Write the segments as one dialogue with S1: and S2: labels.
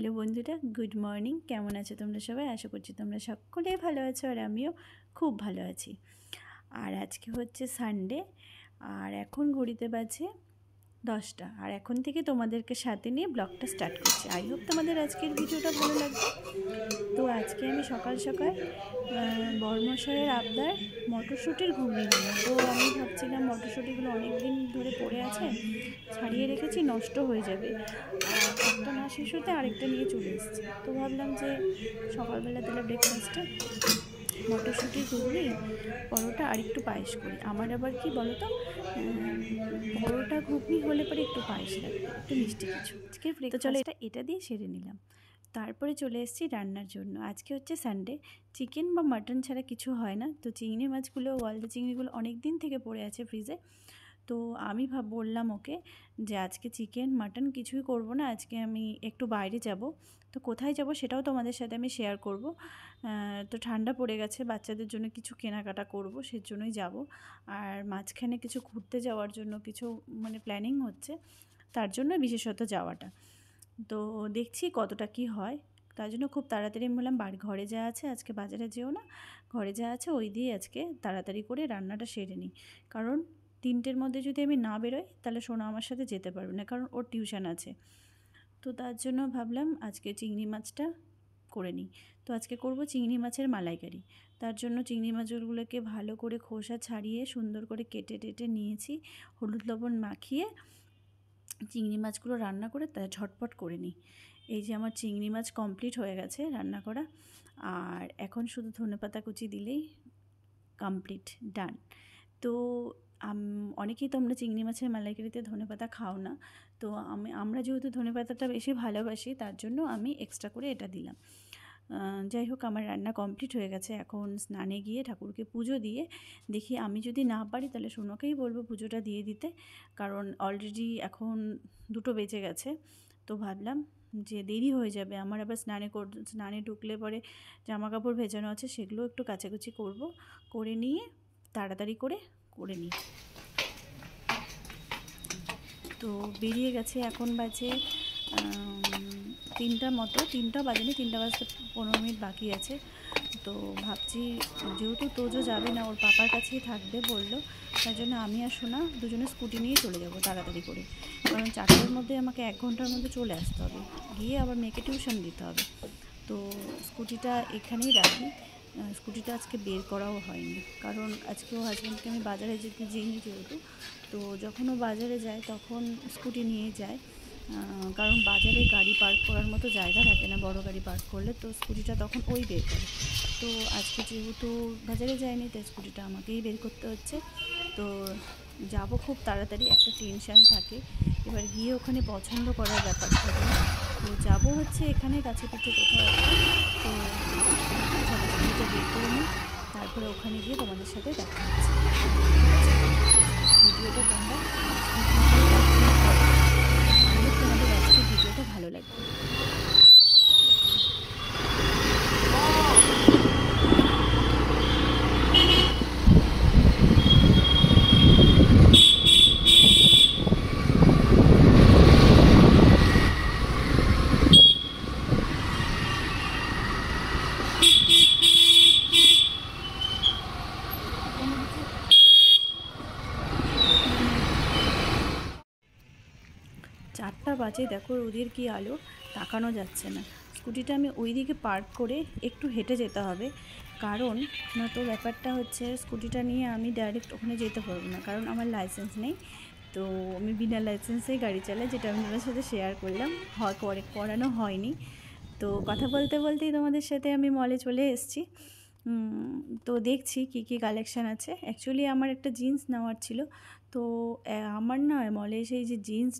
S1: Hello বন্ধুরা, good morning. কেমন আছো তোমরা সবাই? আশা করছি তোমরা সকলেই ভালো আছো, আর আমিও খুব ভালো আছি। আর আজকে হচ্ছে সানডে, আর এখন ঘড়িতে বাজে 10টা, আর এখন থেকে তোমাদেরকে সাথে নিয়ে ব্লগটা স্টার্ট করছি। আই হোপ তোমাদের আজকের ভিডিওটা ভালো লাগবে। তো আজকে আমি সকাল সকাল বরমশাইয়ের আবদার মটরশুঁটির ঘুগনি নেব। তো আমি ভাবছিলাম মটরশুঁটিগুলো অনেক দিন ধরে পড়ে আছে, ছাড়িয়ে রেখেছি, নষ্ট হয়ে যাবে, আর একটা না শেষ হতে আরেকটা নিয়ে চলে এসেছি। তো ভাবলাম যে সকালবেলা তাহলে ব্রেকফাস্টে মটরশুঁটির ঘুগনি, পরোটা আর একটু পায়েস করি। আমার আবার কি বলো তো, পরোটা ঘুগনি হলে পরে একটু পায়েস লাগবে, একটু মিষ্টি কিছু। আজকের ব্রেকফাস্টটা এটা দিয়ে সেরে নিলাম। তারপরে চলে এসেছি রান্নার জন্য। আজকে হচ্ছে সানডে, চিকেন বা মাটন ছাড়া কিছু হয় না। তো চিংড়ি মাছগুলো, ওয়ালদা চিংড়িগুলো অনেক দিন থেকে পড়ে আছে ফ্রিজে। তো আমি বললাম ওকে যে আজকে চিকেন মাটন কিছুই করব না, আজকে আমি একটু বাইরে যাব। তো কোথায় যাব সেটাও তোমাদের সাথে আমি শেয়ার করব। তো ঠান্ডা পড়ে গেছে, বাচ্চাদের জন্য কিছু কেনাকাটা করব, সেজন্যই যাব। আর মাঝখানে কিছু ঘুরতে যাওয়ার জন্য কিছু প্ল্যানিং হচ্ছে, তার জন্য বিশেষত যাওয়াটা। তো দেখছি কতটা কি হয়। তার জন্য খুব তাড়াতাড়ি আমি বললাম ঘরে যা আছে, আজকে বাজারে যেও না, ঘরে যা আছে ওই দিয়ে আজকে তাড়াতাড়ি করে রান্নাটা সেরে নিই। কারণ 3টের মধ্যে যদি আমি না বেরোই তাহলে সোনা আমার সাথে যেতে পারবে না, কারণ ওর টিউশন আছে। তো তার জন্য ভাবলাম আজকে চিংড়ি মাছটা করে নিই। তো আজকে করব চিংড়ি মাছের মালাইকারি। তার জন্য চিংড়ি মাছগুলোকে ভালো করে খোসা ছাড়িয়ে সুন্দর করে কেটে টেটে নিয়েছি, হলুদ লবণ মাখিয়ে চিংড়ি মাছগুলো রান্না করে তা ঝটপট করে নিই। এই যে আমার চিংড়ি মাছ কমপ্লিট হয়ে গেছে রান্না করা, আর এখন শুধু ধনেপাতা কুচি দিলেই কমপ্লিট, ডান। তো অনেকেই তোমরা চিংড়ি মাছের মালাইকারিতে ধনেপাতা খাও না, তো আমরা যেহেতু ধনেপাতাটা বেশি ভালোবাসি, তার জন্য আমি এক্সট্রা করে এটা দিলাম। যাই হোক, আমার রান্না কমপ্লিট হয়ে গেছে। এখন স্নানে গিয়ে ঠাকুরকে পুজো দিয়ে দেখি, আমি যদি না পারি তাহলে সোনাকেই বলবো পুজোটা দিয়ে দিতে, কারণ অলরেডি এখন 2টো বেজে গেছে। তো ভাবলাম যে দেরি হয়ে যাবে আমার, আবার স্নানে ঢুকলে পরে জামা কাপড় ভেজানো আছে, সেগুলো একটু কাচাকুচি করব, করে নিয়ে তাড়াতাড়ি করে নিই। তো বেরিয়ে গেছে, এখন বাজে 3টা মতো, 3টা বাজেনি, 3টা বাজতে 15 মিনিট বাকি আছে। তো ভাবছি যেহেতু তোজো যাবে না, ওর পাপার কাছেই থাকবে বললো, তার জন্য আমি আর সোনা দুজনে স্কুটি নিয়ে চলে যাব তাড়াতাড়ি করে, কারণ 4টার মধ্যে আমাকে 1 ঘন্টার মধ্যে চলে আসতে হবে, গিয়ে আবার মেয়েকে টিউশন দিতে হবে। তো স্কুটিটা এখানেই রাখি। স্কুটিটা আজকে বের করাও হয়নি, কারণ আজকে ও হাজব্যান্ডকে আমি বাজারে যেতে যেইনি যেহেতু, তো যখন ও বাজারে যায় তখন স্কুটি নিয়ে যায়, কারণ বাজারে গাড়ি পার্ক করার মতো জায়গা থাকে না, বড় গাড়ি পার্ক করলে, তো স্কুটিটা তখন ওই বের করে। তো আজকে যেহেতু বাজারে যায়নি, তাই স্কুটিটা আমাকেই বের করতে হচ্ছে। তো যাব খুব তাড়াতাড়ি, একটা টেনশান থাকে, এবার গিয়ে ওখানে পছন্দ করার ব্যাপার থাকে। তো যাব হচ্ছে এখানে কাছে পিঠে কোথাও একটা। তো স্কুটিটা বের করে নিই, তারপরে ওখানে গিয়ে তোমাদের সাথে দেখা হচ্ছে। ভিডিওটা তোমরা তোমাদের আজকে ভিডিওটা ভালো লাগবে। চারটা বাজে, দেখো রোদের কি আলো, তাকানো যাচ্ছে না। স্কুটিটা আমি ওই দিকে পার্ক করে একটু হেঁটে যেতে হবে, কারণ তো ব্যাপারটা হচ্ছে স্কুটিটা নিয়ে আমি ডাইরেক্ট ওখানে যেতে পারবো না, কারণ আমার লাইসেন্স নেই। তো আমি বিনা লাইসেন্সেই গাড়ি চালাই, যেটা আমি তোমাদের সাথে শেয়ার করলাম, করানো হয়নি। তো কথা বলতে বলতেই তোমাদের সাথে আমি মলে চলে এসেছি। তো দেখছি কি কি কালেকশান আছে। অ্যাকচুয়ালি আমার একটা জিন্স নেওয়ার ছিল। তো আমার না মলে সেই যে জিন্স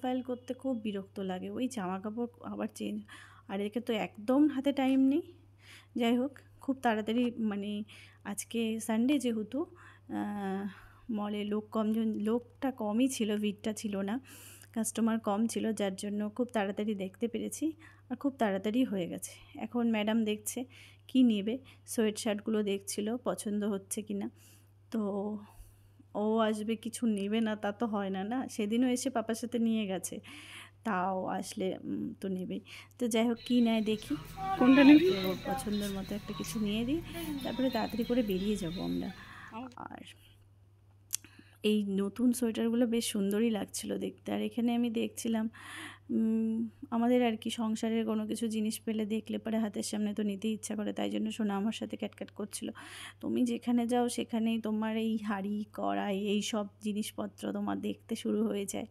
S1: ফাইল করতে খুব বিরক্ত লাগে, ওই জামা কাপড় আবার চেঞ্জ, আর এদিকে তো একদম হাতে টাইম নেই। যাই হোক, খুব তাড়াতাড়ি আজকে সানডে যেহেতু মলে লোকটা কমই ছিল, ভিড়টা ছিল না, কাস্টমার কম ছিল, যার জন্য খুব তাড়াতাড়ি দেখতে পেরেছি, আর খুব তাড়াতাড়ি হয়ে গেছে। এখন ম্যাডাম দেখছে কি নেবে, সোয়েট শার্টগুলো দেখছিল পছন্দ হচ্ছে কি না। তো ও আসবে কিছু নেবে না তা তো হয় না, না, সেদিনও এসে পাপার সাথে নিয়ে গেছে। তাও আসলে তো নেবেই। তো যাই হোক কী নেয় দেখি, কোনটা নেবে ওর পছন্দের মতো একটা কিছু নিয়ে দিই, তারপরে তাড়াতাড়ি করে বেরিয়ে যাব আমরা। আর এই নতুন সোয়েটারগুলো বেশ সুন্দরই লাগছিল দেখতে। আর এখানে আমি দেখছিলাম আমাদের আর কি সংসারের কোনো কিছু জিনিস পেলে দেখলে পরে হাতের সামনে তো নিতেই ইচ্ছা করে, তাই জন্য সোনা আমার সাথে ক্যাটক্যাট করছিল, তুমি যেখানে যাও সেখানেই তোমার এই হাঁড়ি কড়াই এই সব জিনিসপত্র তোমার দেখতে শুরু হয়ে যায়।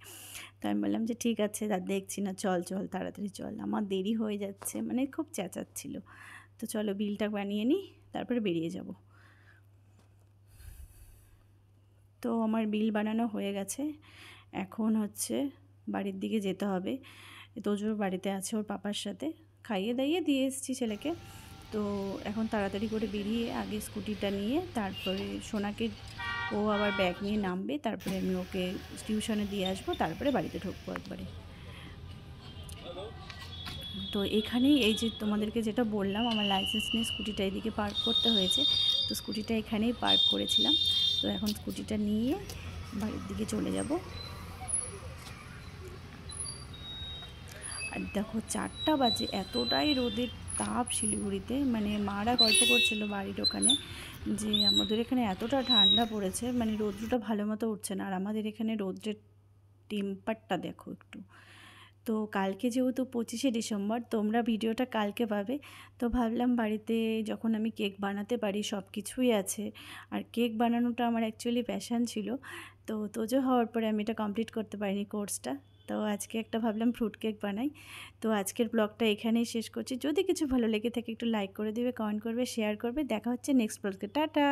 S1: তো আমি বললাম যে ঠিক আছে আর দেখছি না, চল চল তাড়াতাড়ি চল, আমার দেরি হয়ে যাচ্ছে, মানে খুব চেঁচাচ্ছিল। তো চলো বিলটা বানিয়ে নিই, তারপরে বেরিয়ে যাব। তো আমার বিল বানানো হয়ে গেছে, এখন হচ্ছে বাড়ির দিকে যেতে হবে। তোজোর বাড়িতে আছে ওর পাপার সাথে, খাইয়ে দাইয়ে দিয়ে এসেছি ছেলেকে। তো এখন তাড়াতাড়ি করে বেরিয়ে আগে স্কুটিটা নিয়ে তারপরে সোনাকে, ও আবার ব্যাগ নিয়ে নামবে, তারপরে আমি ওকে টিউশনে দিয়ে আসবো, তারপরে বাড়িতে ঢুকবো একবারে। তো এখানেই এই যে তোমাদেরকে যেটা বললাম, আমার লাইসেন্স নিয়ে স্কুটিটা এদিকে পার্ক করতে হয়েছে, তো স্কুটিটা এখানেই পার্ক করেছিলাম। তো এখন স্কুটিটা নিয়ে বাড়ির দিকে চলে যাব। আর দেখো 4টা বাজে, এতটাই রোদের তাপ শিলিগুড়িতে, মানে মারা গল্প করছিল বাড়ির ওখানে যে আমাদের এখানে এতটা ঠান্ডা পড়েছে, মানে রৌদ্রটা ভালো মতো উঠছে না। আর আমাদের এখানে রৌদ্রের টেম্পারটা দেখো একটু। তো কালকে যেহেতু 25শে ডিসেম্বর, তোমরা ভিডিওটা কালকে পাবে। তো ভাবলাম বাড়িতে যখন আমি কেক বানাতে পারি, সব কিছুই আছে, আর কেক বানানোটা আমার অ্যাকচুয়ালি প্যাশান ছিল। তো তোজো হওয়ার পরে আমি এটা কমপ্লিট করতে পারিনি কোর্সটা। তো আজকে একটা ভাবলাম ফ্রুট কেক বানাই। তো আজকের ব্লগটা এখানেই শেষ করছি। যদি কিছু ভালো লেগে থাকে একটু লাইক করে দিবে, কমেন্ট করবে, শেয়ার করবে। দেখা হচ্ছে নেক্সট ব্লগে। টাটা।